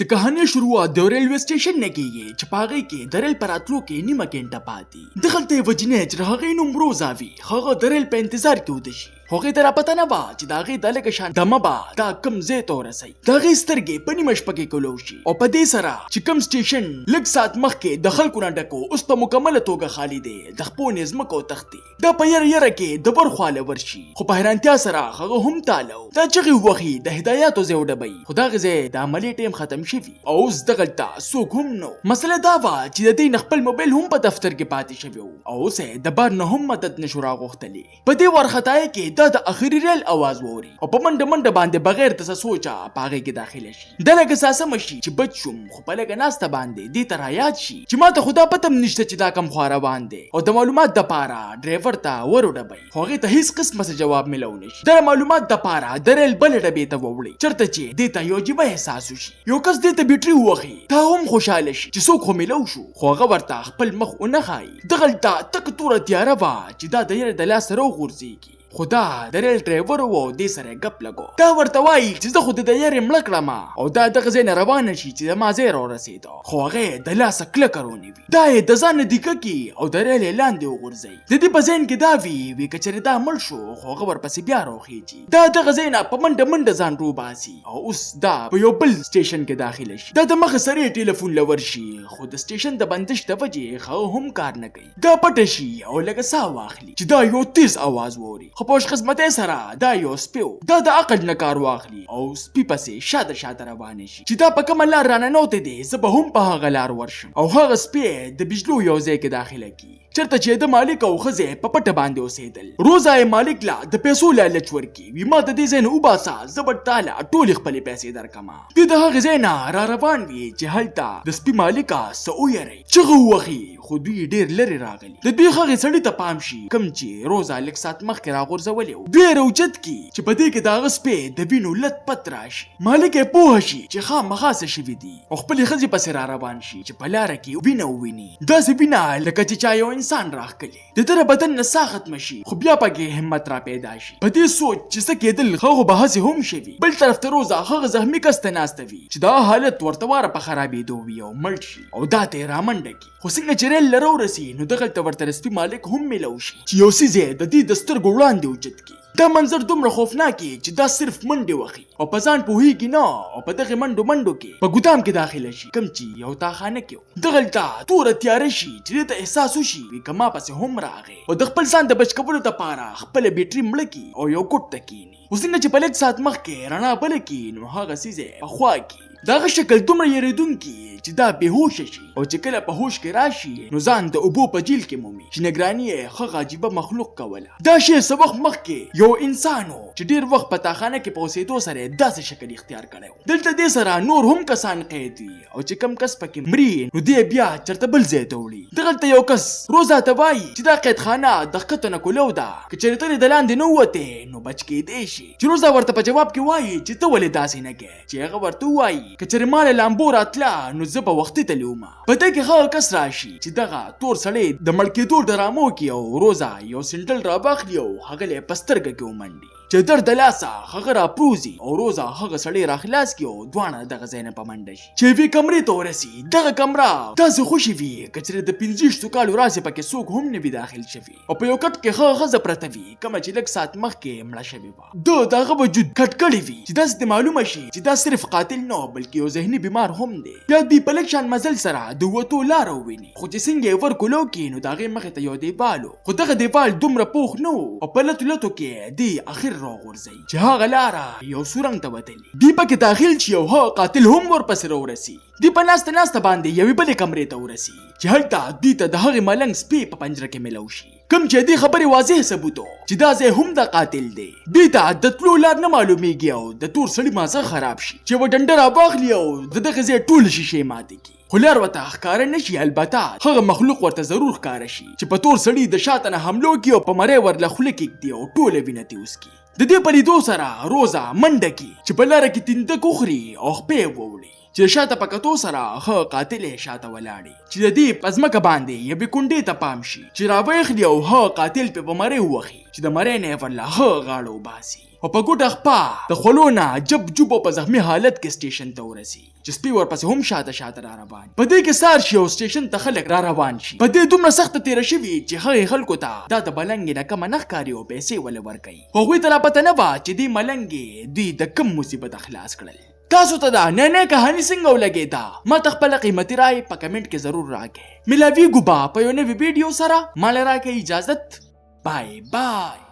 د کہانی شروعات د ریلوے سټیشن نه کیږي چې په هغې کې د ریل په راتلو کې نیمه ګنټه پاتې دغلته یې وجنې چې د هغې نوم روزا وي هغه د ریل په انتظار کې وده شي هغې ته را پته نه وه چې د هغې دا لږه شان دمه به دا کوم ځای ته ورسوي د هغې سترګې په نیمه شپه کې کلو شي او په دې سره چې کوم سټیشن لږ ساعت مخکې د خلکو نه ډک اوس په مکمله توګه خالي دی د خپو نیز ځمکه وتښتي دا په یره کې د بر خواله ورشي خو په حیرانتیا سره هغه هم تاله دا چغې ووهي د هدایاتو ځای وډبوي خو دغه ځای د عملي ټیم ختم شوي او اوس دغلته څوک هم نو مسله دا وه چې د دې نه خپل موبایل هم په دفتر کې پاتې شوی او اوس یې د بار نه هم مدد نشو راغوښتلی په دې وارخطایۍ کې دا د اخري ریل आवाज ووري او په منډه باندې بغیر د څه سوچه په هغې کې داخله شي د لږه ساسمه شي چې بچ شوم خو په لږه ناسته باندې دې ته رایاد شي چې ما ته خو دا پته هم نشته چې دا کوم خوا روان دی او د معلومات دپاره ډرایور ته ور وډبوي خو هغې ته هېڅ قسمه څه جواب میلو نه شي د معلومات دپاره د ریل بلې ډبې ته ووړي چېرته چې دې ته یو عجیبه احساس وشي یو کس دې ته بیټري ووهي دا هم خوشحاله شي چې څوک خو میلو شو خو هغه ورته خپل مخ ونه ښایي دغلته تک توره تیاره وه چې دا د یرې د لاسه راوغورځېږي خو دا د ریل ډرایور و دې سره ګپ لګو دا ورته وایي چې زه خو د یارې مړه کړم او دا دغه ځای نه روانه شي چې زما ځای راورسېده خو هغې د لاسه کلکه رونیوي دا یې د ځان نه دیکه کړي او د ریل یې لاندې وغورځوي د دې په ذهن کې دا وي که چېرې دا مړ شو خو هغه ورپسې بیا راوخیږي دا دغه ځای نه په منډه ځان روباسي او اوس دا په یو بل سټیشن کې داخله شي دا د مخه سره ټلیفون لور شي خو د سټیشن د بندش د وجې هغه هم کار نه کوي دا پټه شي او لږه ساه واخلي چې دا یو تیز آواز ووري خو په خوشقسمتۍ سره دا یو سپی دا د عقل نه کار واخلي او سپي پسې شاته روانې شي چې دا په کومه لار راننوتې دی زه به هم په هغه لار ورشم او هغه سپی د بجلو یو ځای کې داخله کړي چرته چې د مالک او ښځې په پټه باندې اوسېدل روزا یې مالک لا د پیسو لالچ ورکړي وي ما ته دې ځای نه وباسه زه به تاله ټولې خپلې پیسې درکړمه دوی د هغې ځای نه را روان وي چې هلته د سپي مالکه څه ویری چغې ووهي خو دوی ډېر لرې راغلي د دوی هغې سړي ته پام شي کوم چې روزا لږ ساعت مخکې راغورځولی و دوی یې راوچت کړي چې په دې کې د هغه سپی د وینو لت پت راشي مالک یې پوهه شي چې خامخا څه شوي دي او خپلې ښځې پسې را روان شي چې په لاره کې وینه وویني داسې وینه لکه چې چا یو انسان راښکلي د ده بدن نه ساه ختمه شي خو بیا پکې همت را پیدا شي په دې سوچ چې څه کېدل هغه به هسې هم شوي بل طرف ته روزا هغه زخمي کس ته ناسته وي چې دا حالت ورته واره په خرابېدو وي او مړ شي او دا ته یې رامنډه کړي خو څنګه چې ریل له راورسي نو دغلته ورته د سپي مالک هم میلو شي چې یو څیز یې د دې د سترګو وړاندې اوچت کړي دا منظر دومره خوفناک چې دا صرف منډې وخي او په ځان پوهېږي نه او په دغې منډو کې په ګودام کې داخله شي کوم چې یو تاخانه کې دغلته توره تیاره شي چې دې ته احساس وشي که ما پسې هم راغی او د خپل ځان د بچ کولو دپاره خپله بیټري مړه کړي او یو ګوټ ته کښېني اوس څنګه چې په لږ ساعت مخکې رڼا بله کړي نو هغه څیز یې په خوا کړي د هغه شکل دومره یېرېدونکي چې دا بېهوشه شي او چې کله په هوش کې راشي نو ځان د اوبو په جیل کې مومي چې نګراني یې هغه عجیبه مخلوق کوله دا شی څه وخت مخکې یو انسان و چې ډېر وخت په تاخانه کې په اوسېدو سره یې داسې شکل اختیار کړی و دلته دې سره نور هم کسان قید وي او چې کم کس پکې مري نو دې بیا چېرته بل ځای ته وړي دغلته یو کس روزا ته وایي چې دا قیدخانه د ښکته نه کولو ده که چېرې ته دې د لاندې نه ووتې نو بچ کېدی شي چې روزا ورته په جواب کې وایي چې ته ولې داسې نه کوې چې هغه ورته ووایي که چېرې ما له لامبو راتله نو زه به وختي تللی ومه په دې کې هغه کس راشي چې دغه تور سړی د مړ کېدو ډرامو کې او روزا یو سنډل راواخلي او هغه یې په سترګه کې ومنډي چې درد د لاسه هغه راپروزي او روزا هغه سړی راخلاص کړي او دواړه دغه ځای نه په منډه شي چې یوې کمرې ته ورسي دغه کمره داسې خوشې وي که چېرې د 50 کالو راسې پکې څوک هم نه وي داخل شوي او په یو کټ کې هغه ښځه پرته وي کومه چې لږ ساعت مخکې مړه شوې وه ده د هغه وجود کټ کړی وي چې داسې ته معلومه شي چې دا صرف قاتل نه بلکې یو ذهني بیمار هم دی بیا دوی په لږ شان مزل سره د وتو لاره وویني خو چې څنګه یې ور کولو کړي نو د هغې مخې ته یو دیوال و خو دغه دیوال دومره پوخ نه و او په لتو کې دی اخر راغورځوي چې هغه لاره یو سورنګ ته وتلي دوی پکې داخل شي او هغه قاتل هم ورپسې راورسي دوی په ناسته باندې یوې بلې کمرې ته ورسي چې هلته دوی ته د هغې ملنګ سپی په پنجره کې میلو شي کوم چې دې خبرې واضح ثبوت و چې دا ځای هم د قاتل دی دوی ته د تلو لار نه معلومیږي او د تور سړي مازه خراب شي چې یوه ډنډه راواخلي او د دغه ځای ټولې ښیښې ماتې کړي خو لار ورته ښکاره نه شي البته هغه مخلوق ورته ضرور ښکاره شي چې په تور سړي د شاته نه حملو کړي او په مرۍ ورله خوله کېږدي او ټوله وینه ترې وڅکي د دې په لیدو سره روزا منډه کړي چې په لاره کې تندک وخوري او خپې یې ووړي چې شاته په کتو سره هغه قاتل یې شاته ولاړي چې د دې په ځمکه باندې یوې کونډې ته پام شي چې راویخلي او هغه قاتل پې په مرۍ ووهي چې د مرۍ نه یې ورله هغه غاړه وباسي او په ګوټه خپه د خولو نه جب جب په زخمي حالت کې سټیشن ته ورسي چې سپي ورپسې هم شاته را روان. په دې کې سار شي او سټیشن ته خلک را روان شي. په دې دومره سخته تیره شوي چې هغې خلکو ته دا د ملنګې نه کمه نه ښکاري او پیسې ولې ورکوي. هغوی ته لا پته نه وه چې دې ملنګې دوی د کم مصیبت خلاص کړل. تاسو ته دا نننۍ کهاني څنګه ولګېده؟ ما ته خپله قیمتي رای په کمنټ کې ضرور راکړئ. ملاویږو به په یو نوي ویډیو سره. ما له راکړئ اجازت. بای بای.